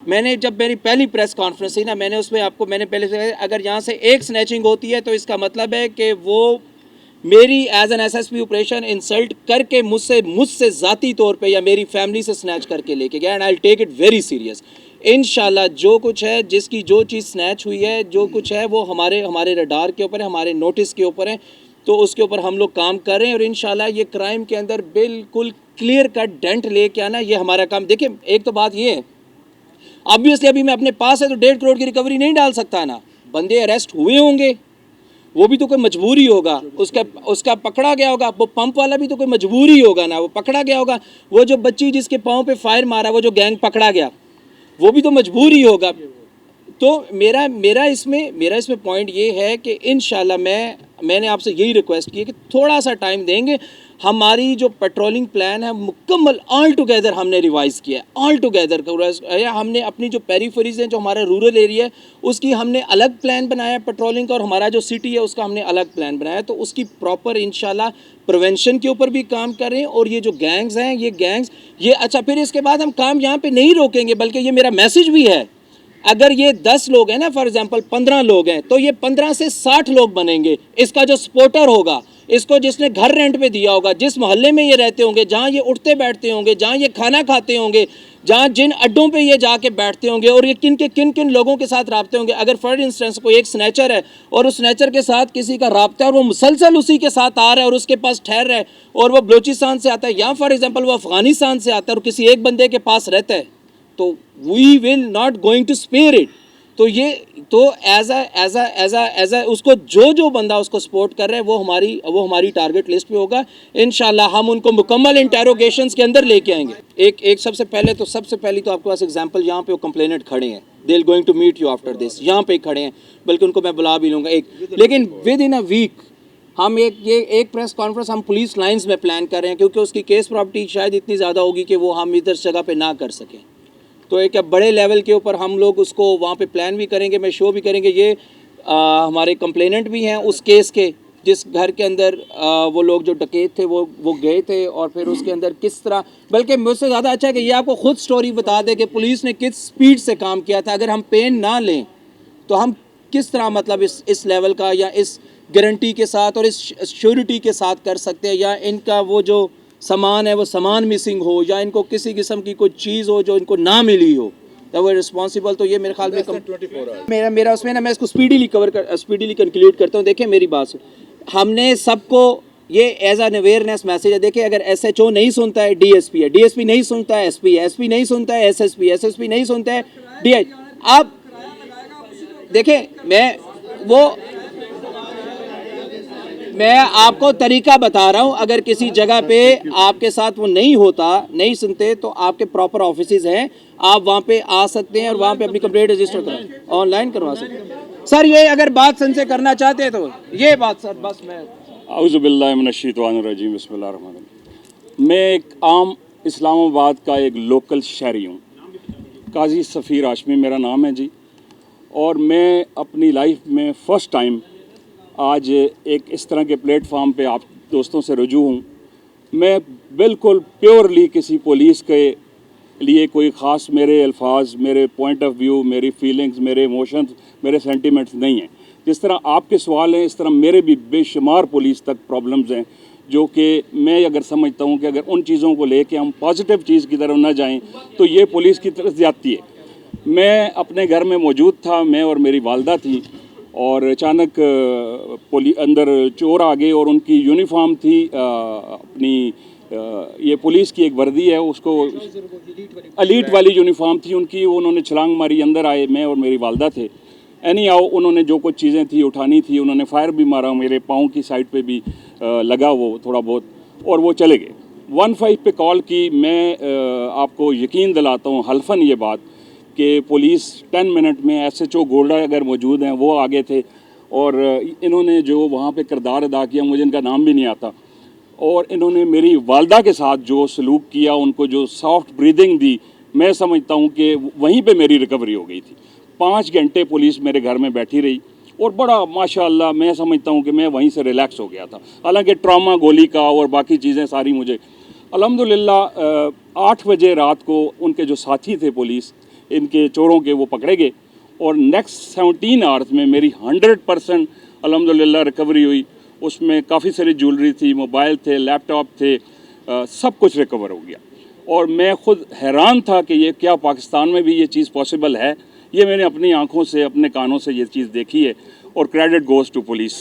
मैंने जब मेरी पहली प्रेस कॉन्फ्रेंस थी ना, मैंने उसमें आपको मैंने पहले से अगर यहाँ से एक स्नैचिंग होती है तो इसका मतलब है कि वो मेरी as an SSP operation insult करके मुझसे ज़ाती तौर पे या मेरी फैमिली से स्नैच करके लेके गया, and I take it very serious. इंशाल्लाह जो कुछ है, जिसकी जो चीज़ स्नैच हुई है, जो कुछ है वो हमारे रडार के ऊपर है, हमारे नोटिस के ऊपर है, तो उसके ऊपर हम लोग काम कर रहे हैं और इंशाल्लाह ये क्राइम के अंदर बिल्कुल क्लियर कट डेंट लेके आना, ये हमारा काम। देखिए एक तो बात ये है, ऑब्वियसली अभी मैं अपने पास है तो 1.5 करोड़ की रिकवरी नहीं डाल सकता ना, बंदे अरेस्ट हुए होंगे, वो भी तो कोई मजबूरी होगा, उसका पकड़ा गया होगा, वो पंप वाला भी तो कोई मजबूरी होगा ना, वो पकड़ा गया होगा, वो जो बच्ची जिसके पाँव पे फायर मारा, वो जो गैंग पकड़ा गया, वो भी तो मजबूरी होगा। तो मेरा इसमें पॉइंट ये है कि इंशाल्लाह मैंने आपसे यही रिक्वेस्ट की है कि थोड़ा सा टाइम देंगे। हमारी जो पेट्रोलिंग प्लान है मुकम्मल ऑल टुगेदर हमने रिवाइज़ किया है, ऑल टुगेदर हमने अपनी जो पेरीफेरीज हैं, जो हमारा रूरल एरिया है, उसकी हमने अलग प्लान बनाया है पेट्रोलिंग का, और हमारा जो सिटी है उसका हमने अलग प्लान बनाया है। तो उसकी प्रॉपर इंशाल्लाह प्रिवेंशन के ऊपर भी काम कर रहे हैं। और ये जो गैंग्स हैं, ये गैंग्स ये अच्छा, फिर इसके बाद हम काम यहाँ पे नहीं रोकेंगे, बल्कि ये मेरा मैसेज भी है, अगर ये 10 लोग हैं ना, फॉर एग्जांपल 15 लोग हैं, तो ये 15 से 60 लोग बनेंगे। इसका जो सपोर्टर होगा, इसको जिसने घर रेंट पे दिया होगा, जिस मोहल्ले में ये रहते होंगे, जहाँ ये उठते बैठते होंगे, जहाँ ये खाना खाते होंगे, जहाँ जिन अड्डों पे ये जाके बैठते होंगे, और ये किन किन लोगों के साथ राब्ते होंगे। अगर फॉर इंस्टेंस कोई एक स्नैचर है और उस स्नैचर के साथ किसी का राब्ता है और वो मुसलसल उसी के साथ आ रहा है और उसके पास ठहर रहा है, और वो बलूचिस्तान से आता है या फॉर एग्जाम्पल वो अफगानिस्तान से आता है और किसी एक बंदे के पास रहता है, तो we will not going to spare it. तो ये तो एज अ उसको जो बंदा उसको सपोर्ट कर रहा है वो हमारी टारगेट लिस्ट पे होगा। इंशाल्लाह हम उनको मुकम्मल इंटेरोगेशंस के अंदर लेके आएंगे। एक सबसे पहली तो आपके पास एग्जांपल यहाँ पे वो कंप्लेनेंट खड़े हैं, they are going to meet you after this, यहाँ पे खड़े हैं, बल्कि उनको मैं बुला भी लूँगा लेकिन विद इन अ वीक हम एक प्रेस कॉन्फ्रेंस हम पुलिस लाइंस में प्लान कर रहे हैं, क्योंकि उसकी केस प्रॉपर्टी शायद इतनी ज़्यादा होगी कि वो हम इधर जगह पे ना कर सकें। तो एक बड़े लेवल के ऊपर हम लोग उसको वहाँ पे प्लान भी करेंगे, मैं शो भी करेंगे। ये हमारे कंप्लेनेंट भी हैं उस केस के, जिस घर के अंदर वो लोग जो डकैत थे वो गए थे, और फिर उसके अंदर किस तरह, बल्कि मुझसे ज़्यादा अच्छा है कि ये आपको खुद स्टोरी बता दे कि पुलिस ने किस स्पीड से काम किया था। अगर हम पेन ना लें तो हम किस तरह मतलब इस लेवल का या इस गारंटी के साथ और इस श्योरिटी के साथ कर सकते हैं, या इनका वो जो सामान है वो सामान मिसिंग हो, या इनको किसी किस्म की कोई चीज़ हो जो इनको ना मिली हो, तो वो रिस्पॉन्सिबल। तो ये मेरे ख्याल में मेरा उसमें ना, मैं इसको स्पीडीली कंक्लूड करता हूँ। देखिए मेरी बात हमने सबको ये एज एन अवेयरनेस मैसेज है। देखिए अगर SHO नहीं सुनता है, DSP है, DSP नहीं सुनता है, SP है, SP नहीं सुनता है, SSP नहीं सुनता है, DI। अब देखिए मैं आपको तरीका बता रहा हूँ, अगर किसी जगह पे आपके साथ वो नहीं होता, नहीं सुनते, तो आपके प्रॉपर ऑफिसेज हैं, आप वहाँ पे आ सकते हैं और वहाँ पे अपनी कंप्लेंट रजिस्टर करा, ऑनलाइन करवा सकते हैं। सर ये अगर बात सन से करना चाहते हैं तो ये बात सर, बस मैं औज़ुबिल्लाहि मिनश्शैतानिर्रजीम, बिस्मिल्लाहिर्रहमानिर्रहीम। मैं एक आम इस्लामाबाद का एक लोकल शहरी हूँ, काजी सफ़ीर हाशमी मेरा नाम है जी, और मैं अपनी लाइफ में फ़र्स्ट टाइम आज एक इस तरह के प्लेटफॉर्म पे आप दोस्तों से रुजू हूँ। मैं बिल्कुल प्योरली किसी पुलिस के लिए कोई ख़ास मेरे अल्फाज, मेरे पॉइंट ऑफ व्यू, मेरी फीलिंग्स, मेरे इमोशंस, मेरे सेंटिमेंट्स नहीं हैं। जिस तरह आपके सवाल हैं, इस तरह मेरे भी बेशुमार पुलिस तक प्रॉब्लम्स हैं, जो कि मैं अगर समझता हूँ कि अगर उन चीज़ों को लेके हम पॉजिटिव चीज़ की तरफ ना जाएं तो ये पुलिस की तरफ ज़्यादती है। मैं अपने घर में मौजूद था, मैं और मेरी वालदा थी, और अचानक अंदर चोर आ गए, और उनकी यूनिफॉर्म थी अपनी ये पुलिस की एक वर्दी है, उसको एलीट वाली यूनिफॉर्म थी उनकी, उन्होंने छलांग मारी, अंदर आए, मैं और मेरी वालदा थे। एनी आओ उन्होंने जो कुछ चीज़ें थी उठानी थी, उन्होंने फायर भी मारा, मेरे पाँव की साइड पे भी लगा वो थोड़ा बहुत, और वो चले गए। 15 पे कॉल की। मैं आपको यकीन दिलाता हूँ हल्फन ये बात कि पुलिस 10 मिनट में SHO गोल्डा अगर मौजूद हैं वो आगे थे, और इन्होंने जो वहाँ पे किरदार अदा किया, मुझे इनका नाम भी नहीं आता, और इन्होंने मेरी वालदा के साथ जो सलूक किया, उनको जो सॉफ्ट ब्रीदिंग दी, मैं समझता हूँ कि वहीं पे मेरी रिकवरी हो गई थी। 5 घंटे पुलिस मेरे घर में बैठी रही, और बड़ा माशाअल्लाह मैं समझता हूँ कि मैं वहीं से रिलैक्स हो गया था। हालांकि ट्रॉमा गोली का और बाकी चीज़ें सारी मुझे अल्हम्दुलिल्लाह 8 बजे रात को उनके जो साथी थे पुलिस इनके चोरों के वो पकड़े गए और नेक्स्ट 17 आवर्स में मेरी 100% अल्हम्दुलिल्लाह रिकवरी हुई। उसमें काफ़ी सारी ज्वेलरी थी, मोबाइल थे, लैपटॉप थे, सब कुछ रिकवर हो गया। और मैं ख़ुद हैरान था कि ये क्या पाकिस्तान में भी ये चीज़ पॉसिबल है। ये मैंने अपनी आंखों से, अपने कानों से ये चीज़ देखी है और क्रेडिट गोज़ टू पुलिस।